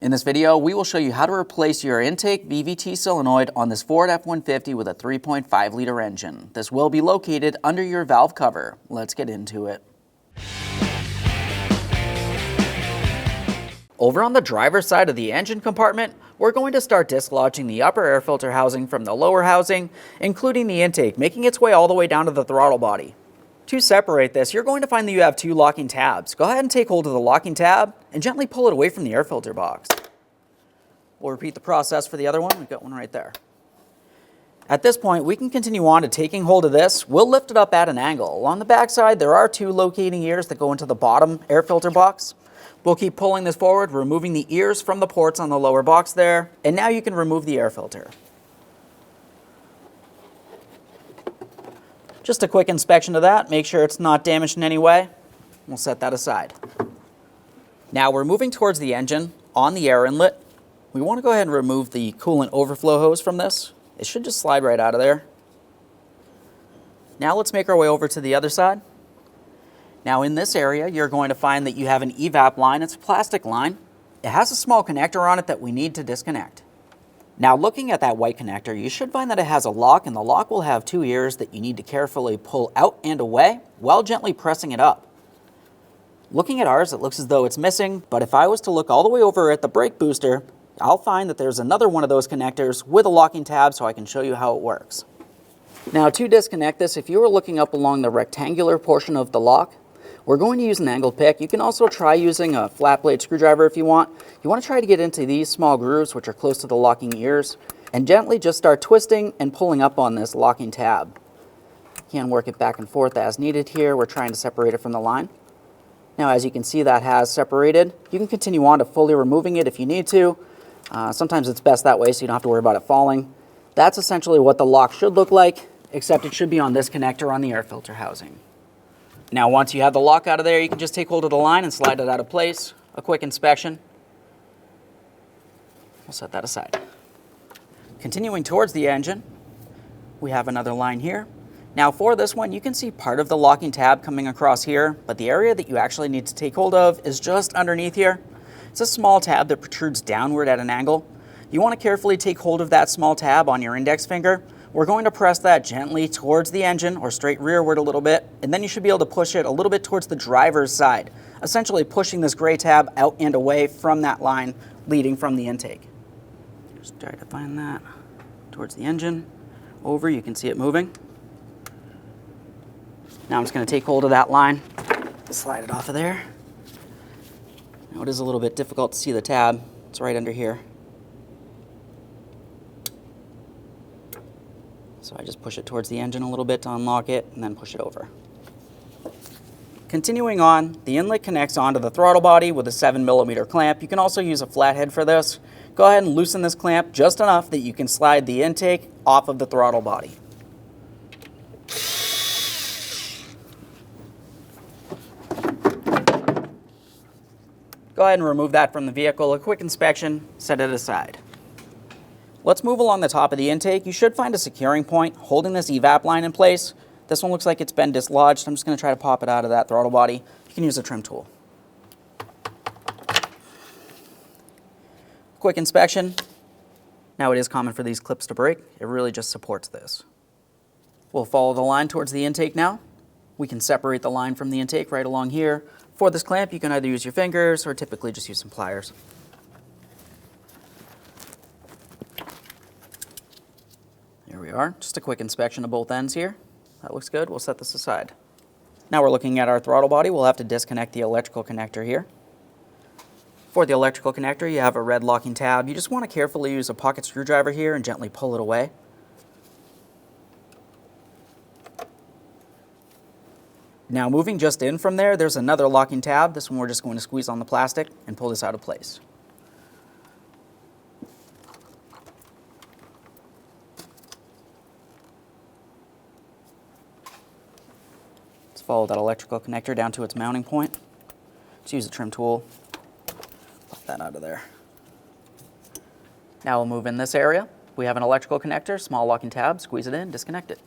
In this video, we will show you how to replace your intake VVT solenoid on this Ford F-150 with a 3.5 liter engine. This will be located under your valve cover. Let's get into it. Over on the driver's side of the engine compartment, we're going to start dislodging the upper air filter housing from the lower housing, including the intake, making its way all the way down to the throttle body. To separate this, you're going to find that you have two locking tabs. Go ahead and take hold of the locking tab and gently pull it away from the air filter box. We'll repeat the process for the other one. We've got one right there. At this point, we can continue on to taking hold of this. We'll lift it up at an angle. Along the back side, there are two locating ears that go into the bottom air filter box. We'll keep pulling this forward, removing the ears from the ports on the lower box there, and now you can remove the air filter. Just a quick inspection of that, make sure it's not damaged in any way. We'll set that aside. Now we're moving towards the engine on the air inlet. We want to go ahead and remove the coolant overflow hose from this. It should just slide right out of there. Now let's make our way over to the other side. Now in this area, you're going to find that you have an evap line. It's a plastic line. It has a small connector on it that we need to disconnect. Now looking at that white connector, you should find that it has a lock, and the lock will have two ears that you need to carefully pull out and away while gently pressing it up. Looking at ours, it looks as though it's missing, but if I was to look all the way over at the brake booster, I'll find that there's another one of those connectors with a locking tab so I can show you how it works. Now to disconnect this, if you were looking up along the rectangular portion of the lock, we're going to use an angled pick. You can also try using a flat blade screwdriver if you want. You want to try to get into these small grooves, which are close to the locking ears, and gently just start twisting and pulling up on this locking tab. You can work it back and forth as needed here. We're trying to separate it from the line. Now, as you can see, that has separated. You can continue on to fully removing it if you need to. Sometimes it's best that way so you don't have to worry about it falling. That's essentially what the lock should look like, except it should be on this connector on the air filter housing. Now, once you have the lock out of there, you can just take hold of the line and slide it out of place. A quick inspection. We'll set that aside. Continuing towards the engine, we have another line here. Now for this one, you can see part of the locking tab coming across here, but the area that you actually need to take hold of is just underneath here. It's a small tab that protrudes downward at an angle. You want to carefully take hold of that small tab on your index finger. We're going to press that gently towards the engine or straight rearward a little bit, and then you should be able to push it a little bit towards the driver's side, essentially pushing this gray tab out and away from that line leading from the intake. Just try to find that towards the engine. Over, you can see it moving. Now I'm just going to take hold of that line, slide it off of there. Now it is a little bit difficult to see the tab. It's right under here. So I just push it towards the engine a little bit to unlock it and then push it over. Continuing on, the inlet connects onto the throttle body with a 7mm clamp. You can also use a flathead for this. Go ahead and loosen this clamp just enough that you can slide the intake off of the throttle body. Go ahead and remove that from the vehicle. A quick inspection, set it aside. Let's move along the top of the intake. You should find a securing point holding this evap line in place. This one looks like it's been dislodged. I'm just going to try to pop it out of that throttle body. You can use a trim tool. Quick inspection. Now it is common for these clips to break. It really just supports this. We'll follow the line towards the intake now. We can separate the line from the intake right along here. For this clamp, you can either use your fingers or typically just use some pliers. There we are. Just a quick inspection of both ends here. That looks good. We'll set this aside. Now we're looking at our throttle body. We'll have to disconnect the electrical connector here. For the electrical connector, you have a red locking tab. You just want to carefully use a pocket screwdriver here and gently pull it away. Now moving just in from there, there's another locking tab. This one we're just going to squeeze on the plastic and pull this out of place. Let's follow that electrical connector down to its mounting point. Just use a trim tool, pop that out of there. Now we'll move in this area. We have an electrical connector, small locking tab, squeeze it in, disconnect it.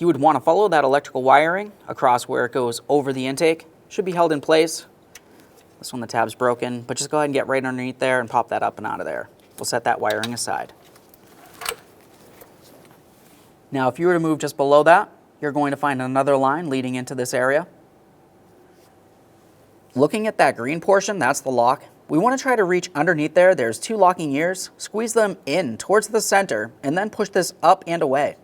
you would want to follow that electrical wiring across where it goes over the intake. Should be held in place. This one, the tab's broken, but just go ahead and get right underneath there and pop that up and out of there. We'll set that wiring aside. Now, if you were to move just below that, you're going to find another line leading into this area. Looking at that green portion, that's the lock. We want to try to reach underneath there. There's 2 locking ears. Squeeze them in towards the center and then push this up and away.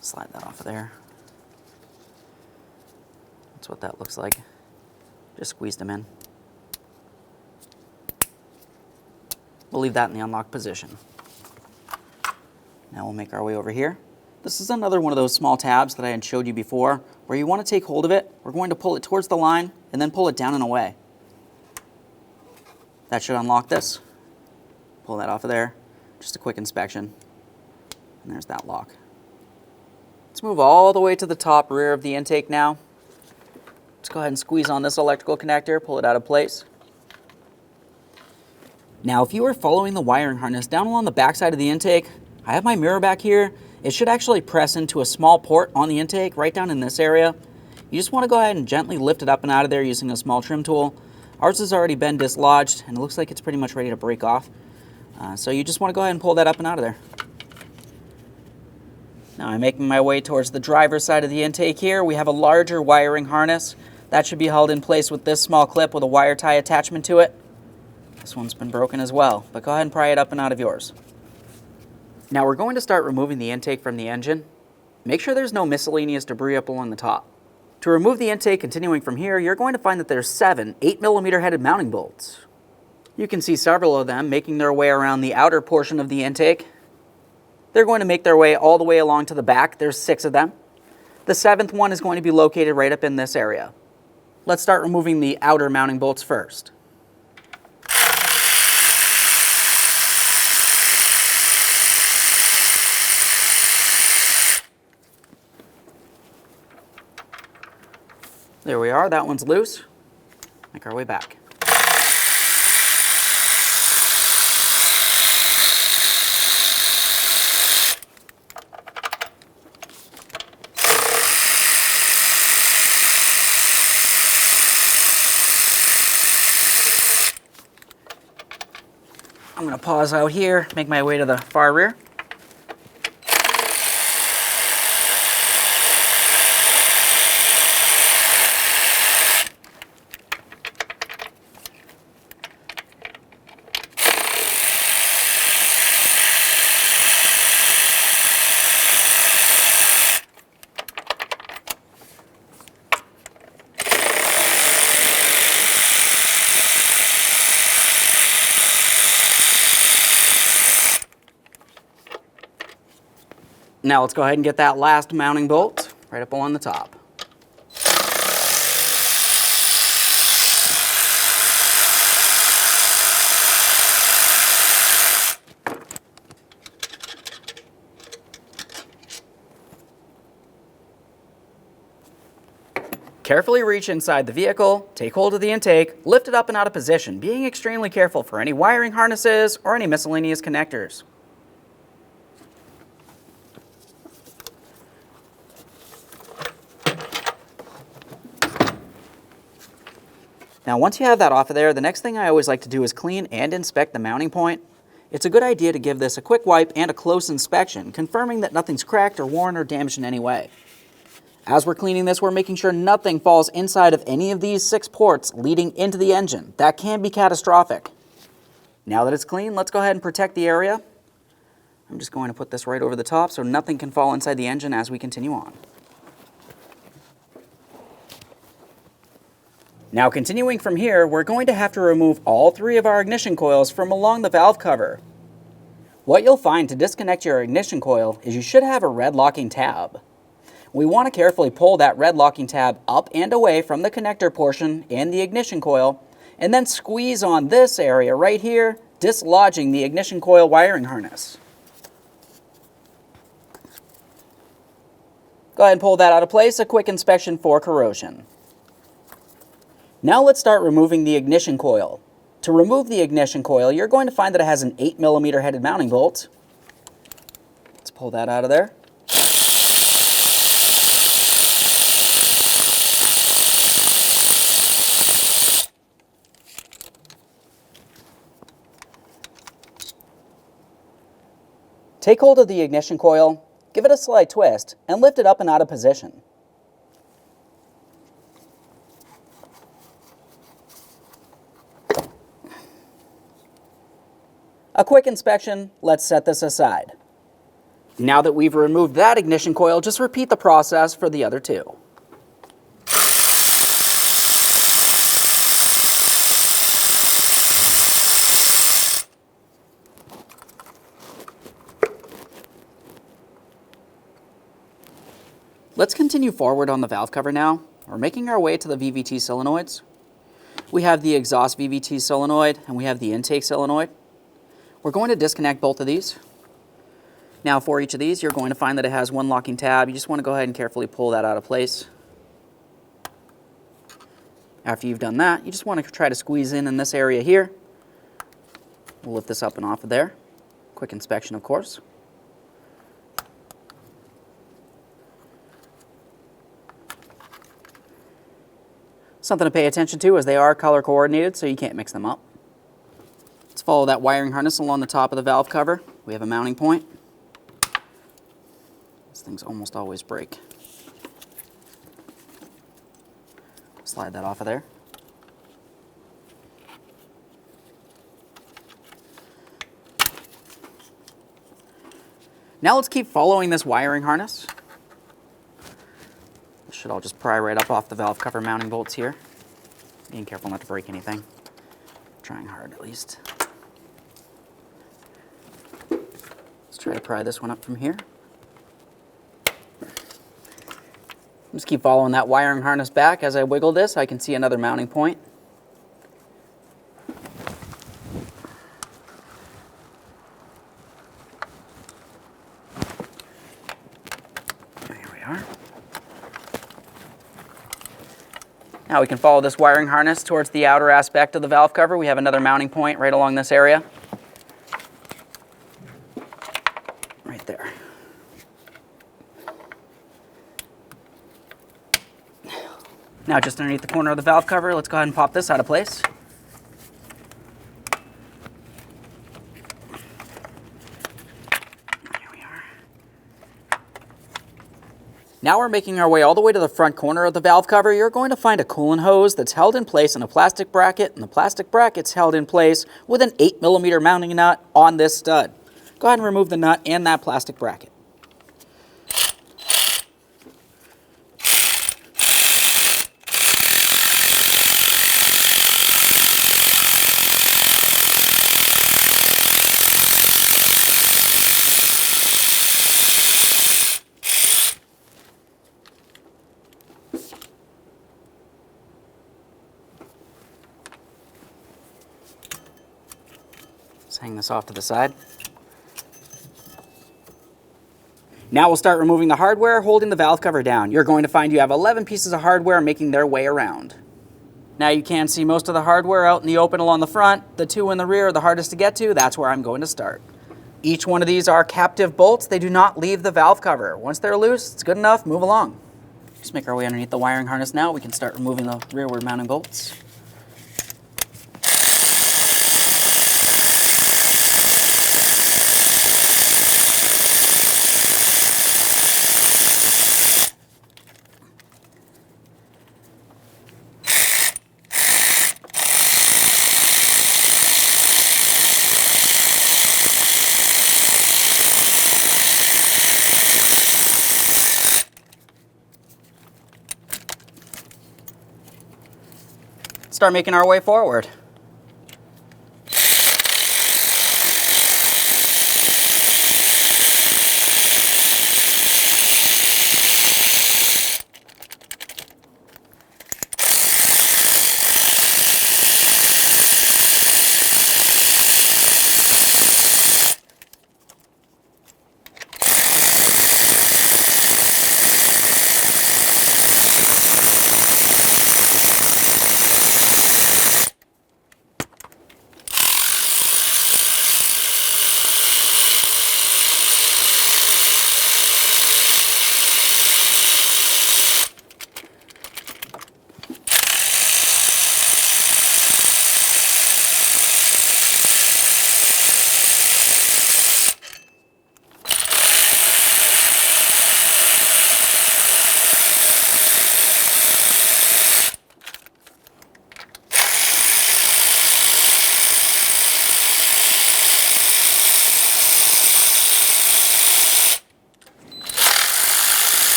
Slide that off of there. That's what that looks like. Just squeeze them in. We'll leave that in the unlocked position. Now we'll make our way over here. This is another one of those small tabs that I had showed you before, where you want to take hold of it. We're going to pull it towards the line and then pull it down and away. That should unlock this. Pull that off of there. Just a quick inspection. And there's that lock. Let's move all the way to the top rear of the intake now. Let's go ahead and squeeze on this electrical connector, pull it out of place. Now, if you are following the wiring harness down along the back side of the intake, I have my mirror back here. It should actually press into a small port on the intake right down in this area. You just want to go ahead and gently lift it up and out of there using a small trim tool. Ours has already been dislodged and it looks like it's pretty much ready to break off. So you just want to go ahead and pull that up and out of there. Now I'm making my way towards the driver's side of the intake here. We have a larger wiring harness. That should be held in place with this small clip with a wire tie attachment to it. This one's been broken as well, but go ahead and pry it up and out of yours. Now we're going to start removing the intake from the engine. Make sure there's no miscellaneous debris up along the top. To remove the intake, continuing from here, you're going to find that there's 7 8mm headed mounting bolts. You can see several of them making their way around the outer portion of the intake. They're going to make their way all the way along to the back. There's 6 of them. The 7th one is going to be located right up in this area. Let's start removing the outer mounting bolts first. There we are, that one's loose. Make our way back. I'm going to pause out here, make my way to the far rear. Now let's go ahead and get that last mounting bolt right up along the top. Carefully reach inside the vehicle, take hold of the intake, lift it up and out of position, being extremely careful for any wiring harnesses or any miscellaneous connectors. Now once you have that off of there, the next thing I always like to do is clean and inspect the mounting point. It's a good idea to give this a quick wipe and a close inspection, confirming that nothing's cracked or worn or damaged in any way. As we're cleaning this, we're making sure nothing falls inside of any of these 6 ports leading into the engine. That can be catastrophic. Now that it's clean, let's go ahead and protect the area. I'm just going to put this right over the top so nothing can fall inside the engine as we continue on. Now continuing from here, we're going to have to remove all 3 of our ignition coils from along the valve cover. What you'll find to disconnect your ignition coil is you should have a red locking tab. We want to carefully pull that red locking tab up and away from the connector portion and the ignition coil, and then squeeze on this area right here, dislodging the ignition coil wiring harness. Go ahead and pull that out of place, a quick inspection for corrosion. Now let's start removing the ignition coil. To remove the ignition coil, you're going to find that it has an 8mm headed mounting bolt. Let's pull that out of there. Take hold of the ignition coil, give it a slight twist, and lift it up and out of position. A quick inspection, let's set this aside. Now that we've removed that ignition coil, just repeat the process for the other two. Let's continue forward on the valve cover now. We're making our way to the VVT solenoids. We have the exhaust VVT solenoid and we have the intake solenoid. We're going to disconnect both of these. Now for each of these, you're going to find that it has one locking tab. You just want to go ahead and carefully pull that out of place. After you've done that, you just want to try to squeeze in this area here. We'll lift this up and off of there. Quick inspection, of course. Something to pay attention to is they are color coordinated, so you can't mix them up. Let's follow that wiring harness along the top of the valve cover. We have a mounting point. These things almost always break. Slide that off of there. Now let's keep following this wiring harness. This should all just pry right up off the valve cover mounting bolts here. Being careful not to break anything. Trying hard at least. Let's try to pry this one up from here. Just keep following that wiring harness back. As I wiggle this, I can see another mounting point. There we are. Now we can follow this wiring harness towards the outer aspect of the valve cover. We have another mounting point right along this area. Right there. Now just underneath the corner of the valve cover, let's go ahead and pop this out of place. There we are. Now we're making our way all the way to the front corner of the valve cover. You're going to find a coolant hose that's held in place in a plastic bracket, and the plastic bracket's held in place with an 8mm mounting nut on this stud. Go ahead and remove the nut and that plastic bracket. Let's hang this off to the side. Now we'll start removing the hardware, holding the valve cover down. You're going to find you have 11 pieces of hardware making their way around. Now you can see most of the hardware out in the open along the front. The two in the rear are the hardest to get to. That's where I'm going to start. Each one of these are captive bolts. They do not leave the valve cover. Once they're loose, it's good enough. Move along. Just make our way underneath the wiring harness now. We can start removing the rearward mounting bolts. Start making our way forward.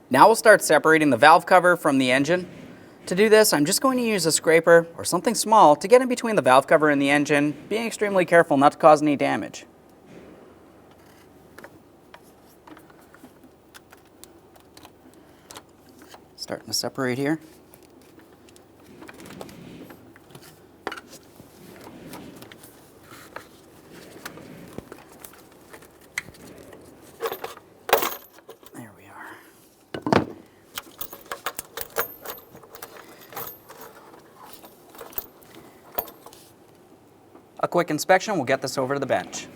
Now we'll start separating the valve cover from the engine. To do this, I'm just going to use a scraper or something small to get in between the valve cover and the engine, being extremely careful not to cause any damage. Starting to separate here. There we are. A quick inspection will get this over to the bench.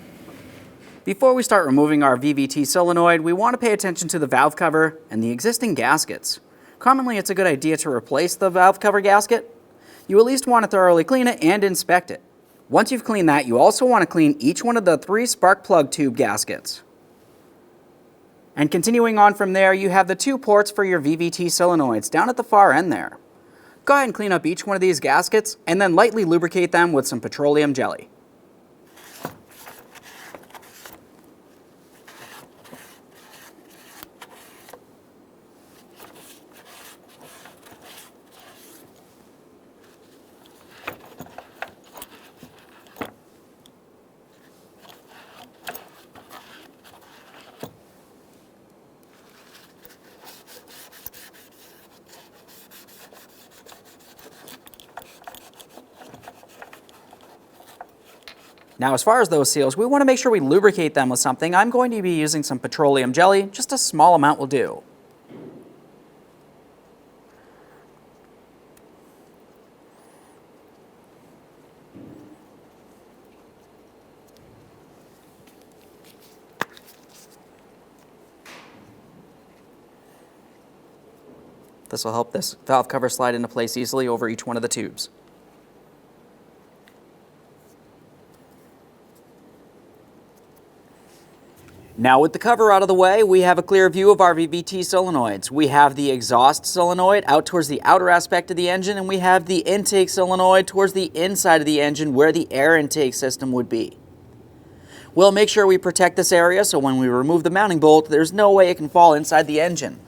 Before we start removing our VVT solenoid, we want to pay attention to the valve cover and the existing gaskets. Commonly, it's a good idea to replace the valve cover gasket. You at least want to thoroughly clean it and inspect it. Once you've cleaned that, you also want to clean each one of the 3 spark plug tube gaskets. And continuing on from there, you have the 2 ports for your VVT solenoids down at the far end there. Go ahead and clean up each one of these gaskets and then lightly lubricate them with some petroleum jelly. Now, as far as those seals, we want to make sure we lubricate them with something. I'm going to be using some petroleum jelly. Just a small amount will do. This will help this valve cover slide into place easily over each one of the tubes. Now with the cover out of the way, we have a clear view of our VVT solenoids. We have the exhaust solenoid out towards the outer aspect of the engine, and we have the intake solenoid towards the inside of the engine where the air intake system would be. We'll make sure we protect this area so when we remove the mounting bolt, there's no way it can fall inside the engine.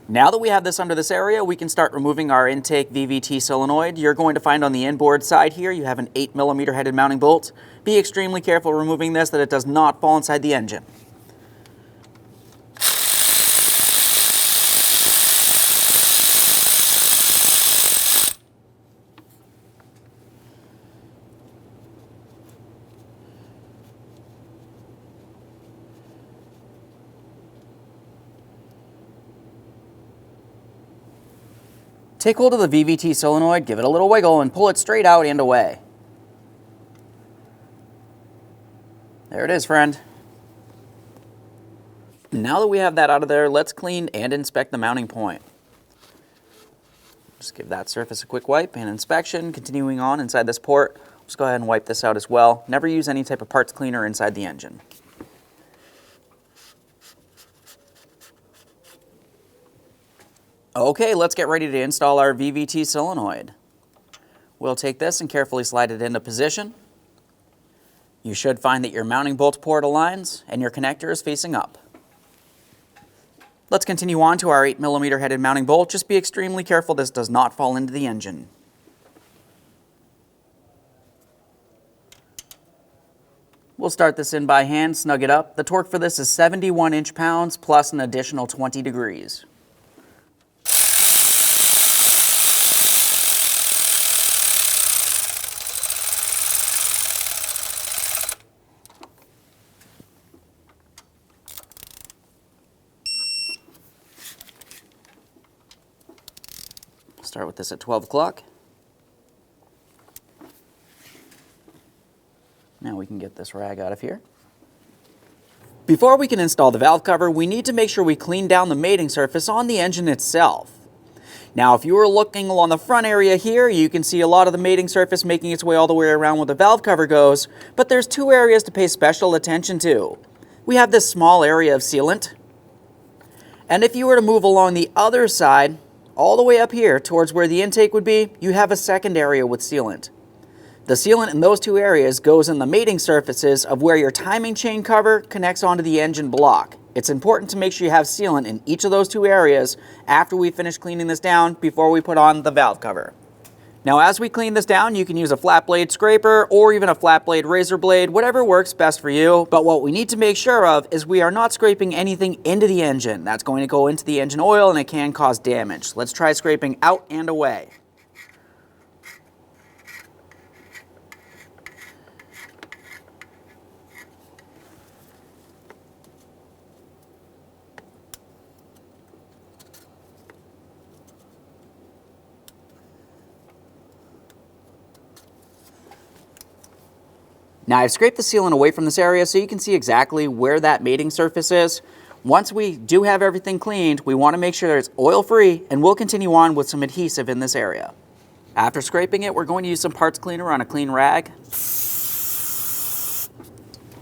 Now that we have this under this area, we can start removing our intake VVT solenoid. You're going to find on the inboard side here, you have an 8mm headed mounting bolt. Be extremely careful removing this that it does not fall inside the engine. Take hold of the VVT solenoid, give it a little wiggle, and pull it straight out and away. There it is, friend. Now that we have that out of there, let's clean and inspect the mounting point. Just give that surface a quick wipe and inspection. Continuing on inside this port, just go ahead and wipe this out as well. Never use any type of parts cleaner inside the engine. Okay, let's get ready to install our VVT solenoid. We'll take this and carefully slide it into position. You should find that your mounting bolt port aligns and your connector is facing up. Let's continue on to our 8mm headed mounting bolt. Just be extremely careful this does not fall into the engine. We'll start this in by hand, snug it up. The torque for this is 71 inch-pounds plus an additional 20 degrees. Start with this at 12 o'clock. Now we can get this rag out of here. Before we can install the valve cover, we need to make sure we clean down the mating surface on the engine itself. Now, if you were looking along the front area here, you can see a lot of the mating surface making its way all the way around where the valve cover goes, but there's 2 areas to pay special attention to. We have this small area of sealant, and if you were to move along the other side, all the way up here towards where the intake would be, you have a second area with sealant. The sealant in those two areas goes in the mating surfaces of where your timing chain cover connects onto the engine block. It's important to make sure you have sealant in each of those two areas after we finish cleaning this down before we put on the valve cover. Now as we clean this down, you can use a flat blade scraper or even a flat blade razor blade, whatever works best for you. But what we need to make sure of is we are not scraping anything into the engine. That's going to go into the engine oil and it can cause damage. Let's try scraping out and away. Now I've scraped the sealant away from this area so you can see exactly where that mating surface is. Once we do have everything cleaned, we want to make sure that it's oil-free, and we'll continue on with some adhesive in this area. After scraping it, we're going to use some parts cleaner on a clean rag.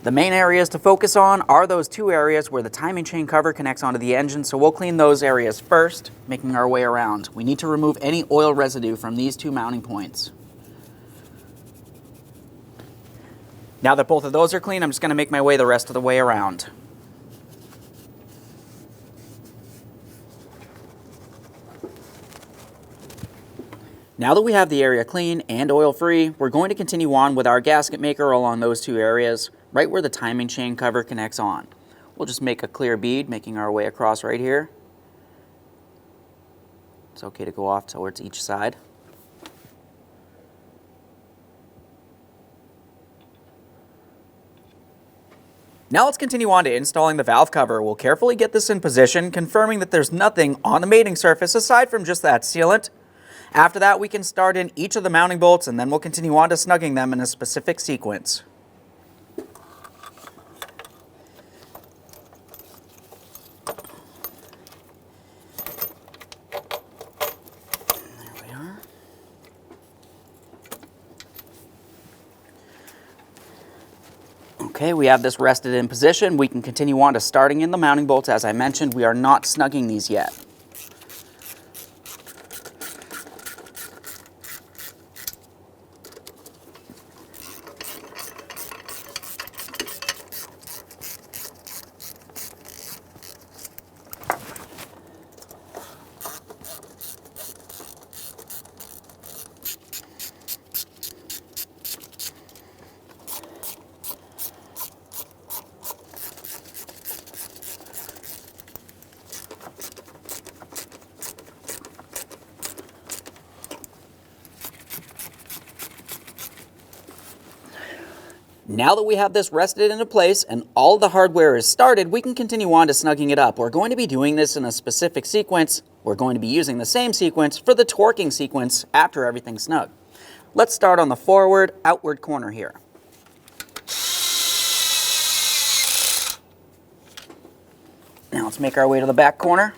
The main areas to focus on are those two areas where the timing chain cover connects onto the engine, so we'll clean those areas first, making our way around. We need to remove any oil residue from these two mounting points. Now that both of those are clean, I'm just going to make my way the rest of the way around. Now that we have the area clean and oil-free, we're going to continue on with our gasket maker along those two areas, right where the timing chain cover connects on. We'll just make a clear bead, making our way across right here. It's okay to go off towards each side. Now let's continue on to installing the valve cover. We'll carefully get this in position, confirming that there's nothing on the mating surface aside from just that sealant. After that, we can start in each of the mounting bolts, and then we'll continue on to snugging them in a specific sequence. There we are. Okay, we have this rested in position. We can continue on to starting in the mounting bolts. As I mentioned, we are not snugging these yet. Now that we have this rested into place and all the hardware is started, we can continue on to snugging it up. We're going to be doing this in a specific sequence. We're going to be using the same sequence for the torquing sequence after everything's snug. Let's start on the forward, outward corner here. Now let's make our way to the back corner.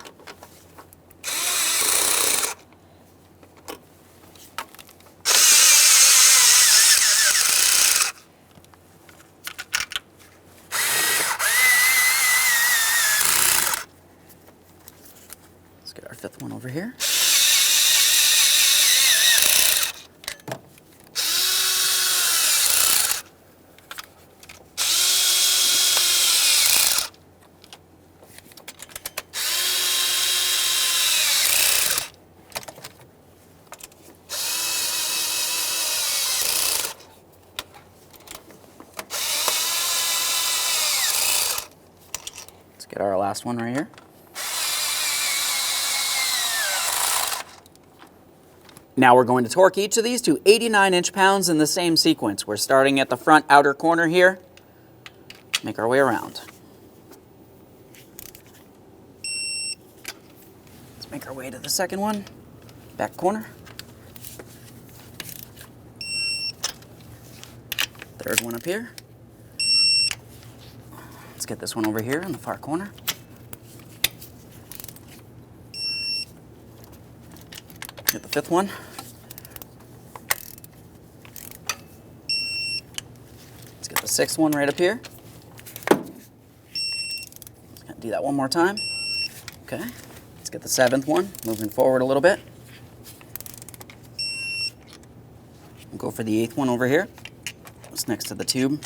Get our fifth one over here. Let's get our last one right here. Now we're going to torque each of these to 89 inch-pounds in the same sequence. We're starting at the front outer corner here. Make our way around. Let's make our way to the second one. Back corner. Third one up here. Let's get this one over here in the far corner. Get the fifth one. Let's get the sixth one right up here. Let's do that one more time. Okay. Let's get the seventh one, moving forward a little bit. We'll go for the 8th one over here. It's next to the tube.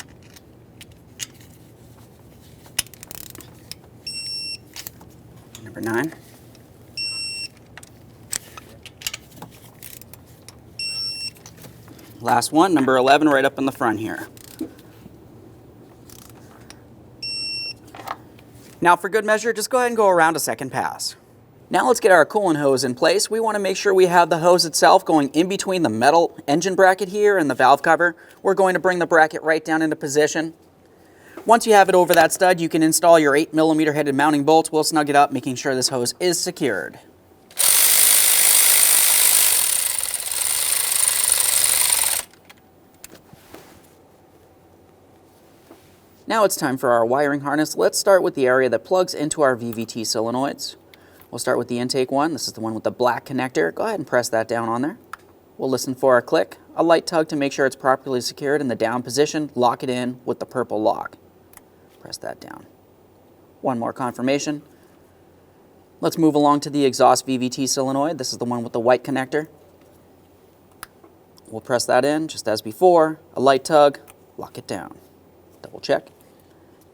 Number 9. Last one, number 11, right up in the front here. Now for good measure, just go ahead and go around a second pass. Now let's get our coolant hose in place. We want to make sure we have the hose itself going in between the metal engine bracket here and the valve cover. We're going to bring the bracket right down into position. Once you have it over that stud, you can install your 8mm headed mounting bolts. We'll snug it up, making sure this hose is secured. Now it's time for our wiring harness. Let's start with the area that plugs into our VVT solenoids. We'll start with the intake one. This is the one with the black connector. Go ahead and press that down on there. We'll listen for a click, a light tug to make sure it's properly secured in the down position. Lock it in with the purple lock. Press that down. One more confirmation. Let's move along to the exhaust VVT solenoid. This is the one with the white connector. We'll press that in just as before. A light tug, lock it down. Double check.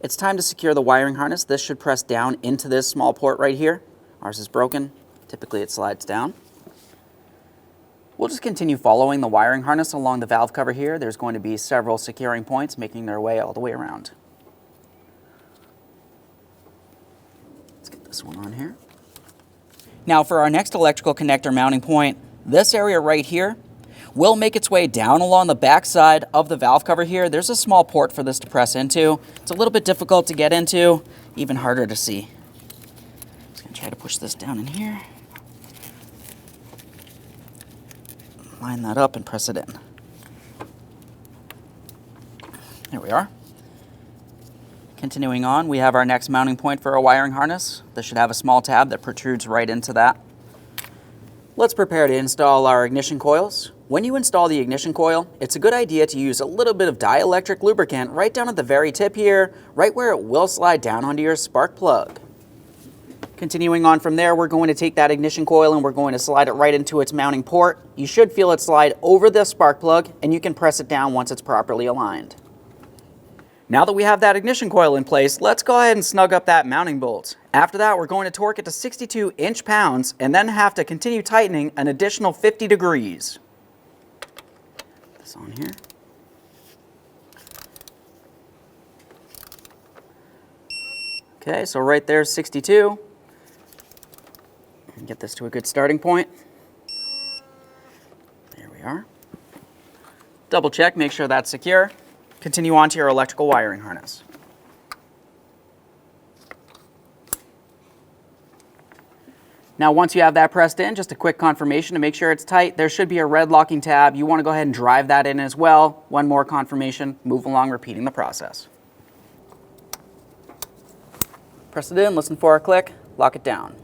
It's time to secure the wiring harness. This should press down into this small port right here. Ours is broken. Typically it slides down. We'll just continue following the wiring harness along the valve cover here. There's going to be several securing points making their way all the way around. Let's get this one on here. Now for our next electrical connector mounting point, this area right here will make its way down along the back side of the valve cover here. There's a small port for this to press into. It's a little bit difficult to get into, even harder to see. Just gonna try to push this down in here. Line that up and press it in. There we are. Continuing on, we have our next mounting point for our wiring harness. This should have a small tab that protrudes right into that. Let's prepare to install our ignition coils. When you install the ignition coil, it's a good idea to use a little bit of dielectric lubricant right down at the very tip here, right where it will slide down onto your spark plug. Continuing on from there, we're going to take that ignition coil and we're going to slide it right into its mounting port. You should feel it slide over the spark plug and you can press it down once it's properly aligned. Now that we have that ignition coil in place, let's go ahead and snug up that mounting bolt. After that, we're going to torque it to 62 inch-pounds and then have to continue tightening an additional 50 degrees. Put this on here. Okay, so right there's 62. And get this to a good starting point. There we are. Double check, make sure that's secure. Continue on to your electrical wiring harness. Now once you have that pressed in, just a quick confirmation to make sure it's tight. There should be a red locking tab. You want to go ahead and drive that in as well. One more confirmation, move along repeating the process. Press it in, listen for a click, lock it down.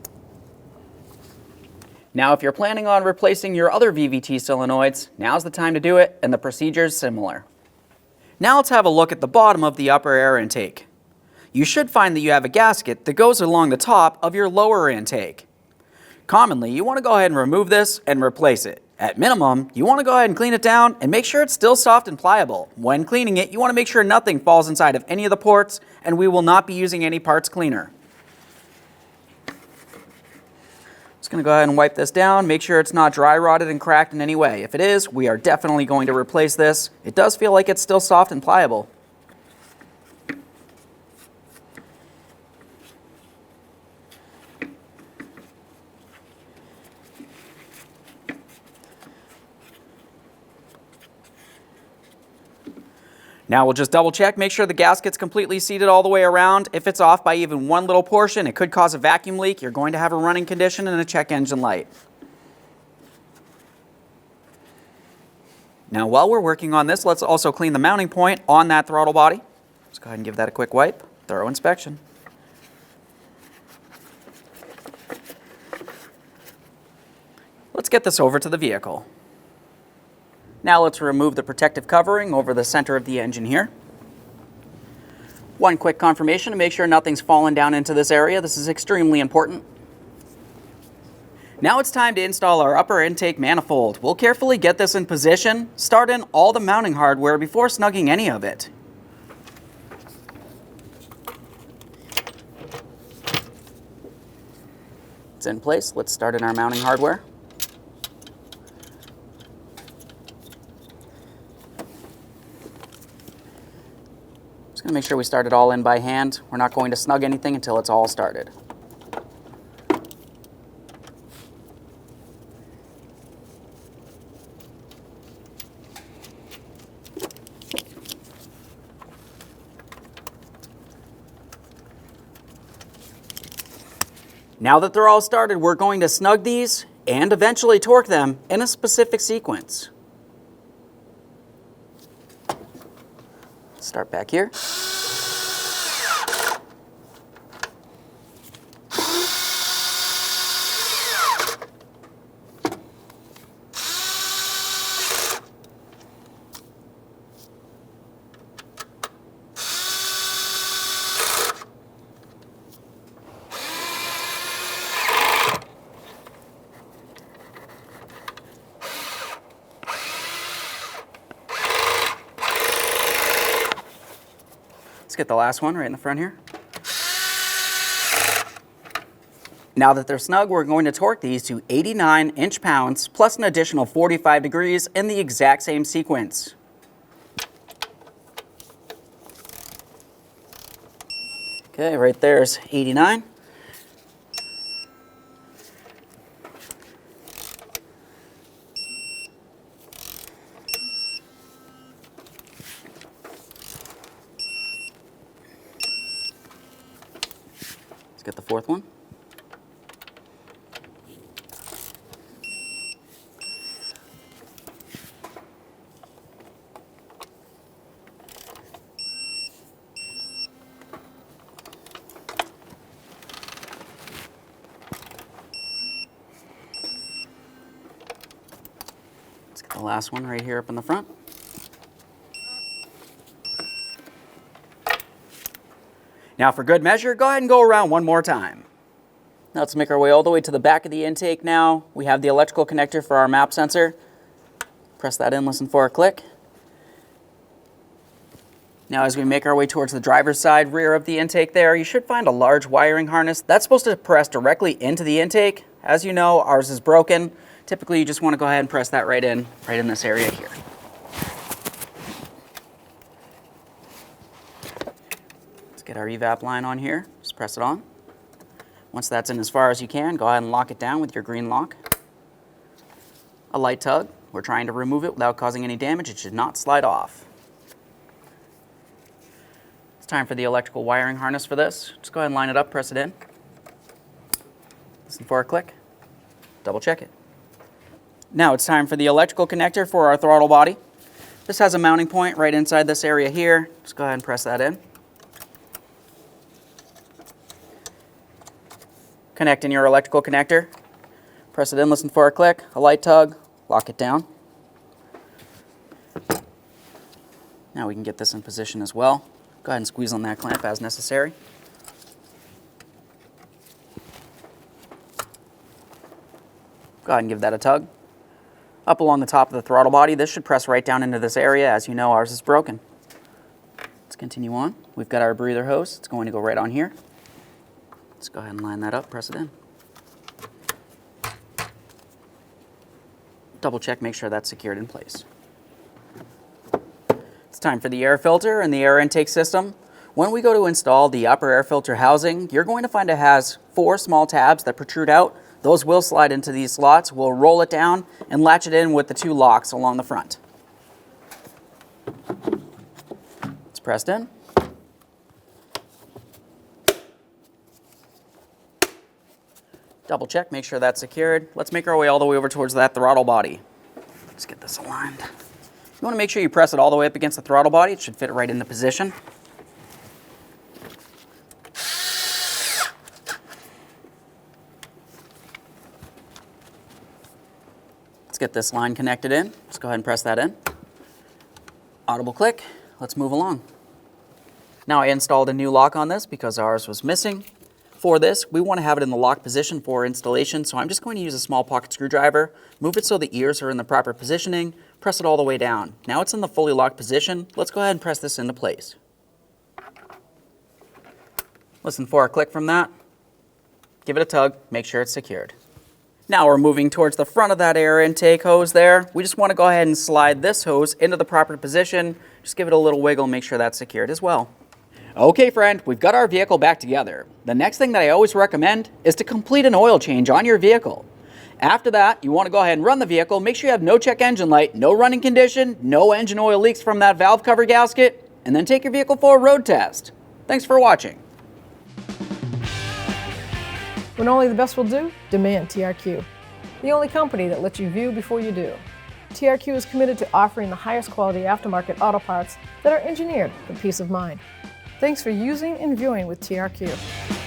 Now if you're planning on replacing your other VVT solenoids, now's the time to do it and the procedure is similar. Now let's have a look at the bottom of the upper air intake. You should find that you have a gasket that goes along the top of your lower intake. Commonly, you want to go ahead and remove this and replace it. At minimum, you want to go ahead and clean it down and make sure it's still soft and pliable. When cleaning it, you want to make sure nothing falls inside of any of the ports, and we will not be using any parts cleaner. Just going to go ahead and wipe this down, make sure it's not dry rotted and cracked in any way. If it is, we are definitely going to replace this. It does feel like it's still soft and pliable. Now we'll just double check, make sure the gasket's completely seated all the way around. If it's off by even one little portion, it could cause a vacuum leak. You're going to have a running condition and a check engine light. Now while we're working on this, let's also clean the mounting point on that throttle body. Let's go ahead and give that a quick wipe, thorough inspection. Let's get this over to the vehicle. Now let's remove the protective covering over the center of the engine here. One quick confirmation to make sure nothing's fallen down into this area. This is extremely important. Now it's time to install our upper intake manifold. We'll carefully get this in position, start in all the mounting hardware before snugging any of it. It's in place. Let's start in our mounting hardware. Just going to make sure we start it all in by hand. We're not going to snug anything until it's all started. Now that they're all started, we're going to snug these and eventually torque them in a specific sequence. Start back here. Let's get the last one right in the front here. Now that they're snug, we're going to torque these to 89 inch-pounds plus an additional 45 degrees in the exact same sequence. Okay, right there's 89. Let's get the fourth one. Let's get the last one right here up in the front. Now for good measure, go ahead and go around one more time. Now let's make our way all the way to the back of the intake now. We have the electrical connector for our map sensor. Press that in, listen for a click. Now as we make our way towards the driver's side rear of the intake there, you should find a large wiring harness. That's supposed to press directly into the intake. As you know, ours is broken. Typically you just want to go ahead and press that right in this area here. Get our evap line on here, just press it on. Once that's in as far as you can, go ahead and lock it down with your green lock. A light tug, we're trying to remove it without causing any damage. It should not slide off. It's time for the electrical wiring harness for this. Just go ahead and line it up, press it in. Listen for a click, double check it. Now it's time for the electrical connector for our throttle body. This has a mounting point right inside this area here. Just go ahead and press that in. Connect in your electrical connector, press it in, listen for a click, a light tug, lock it down. Now we can get this in position as well. Go ahead and squeeze on that clamp as necessary. Go ahead and give that a tug. Up along the top of the throttle body, this should press right down into this area. As you know, ours is broken. Let's continue on. We've got our breather hose. It's going to go right on here. Let's go ahead and line that up, press it in. Double check, make sure that's secured in place. It's time for the air filter and the air intake system. When we go to install the upper air filter housing, you're going to find it has 4 small tabs that protrude out. Those will slide into these slots. We'll roll it down and latch it in with the 2 locks along the front. It's pressed in. Double check, make sure that's secured. Let's make our way all the way over towards that throttle body. Let's get this aligned. You want to make sure you press it all the way up against the throttle body. It should fit right into position. Let's get this line connected in. Just go ahead and press that in. Audible click. Let's move along. Now I installed a new lock on this because ours was missing. For this, we want to have it in the lock position for installation, so I'm just going to use a small pocket screwdriver, move it so the ears are in the proper positioning, press it all the way down. Now it's in the fully locked position. Let's go ahead and press this into place. Listen for a click from that. Give it a tug, make sure it's secured. Now we're moving towards the front of that air intake hose there. We just want to go ahead and slide this hose into the proper position. Just give it a little wiggle, make sure that's secured as well. Okay friend, we've got our vehicle back together. The next thing that I always recommend is to complete an oil change on your vehicle. After that, you want to go ahead and run the vehicle, make sure you have no check engine light, no running condition, no engine oil leaks from that valve cover gasket, and then take your vehicle for a road test. Thanks for watching. When only the best will do, demand TRQ. The only company that lets you view before you do. TRQ is committed to offering the highest quality aftermarket auto parts that are engineered for peace of mind. Thanks for using and viewing with TRQ.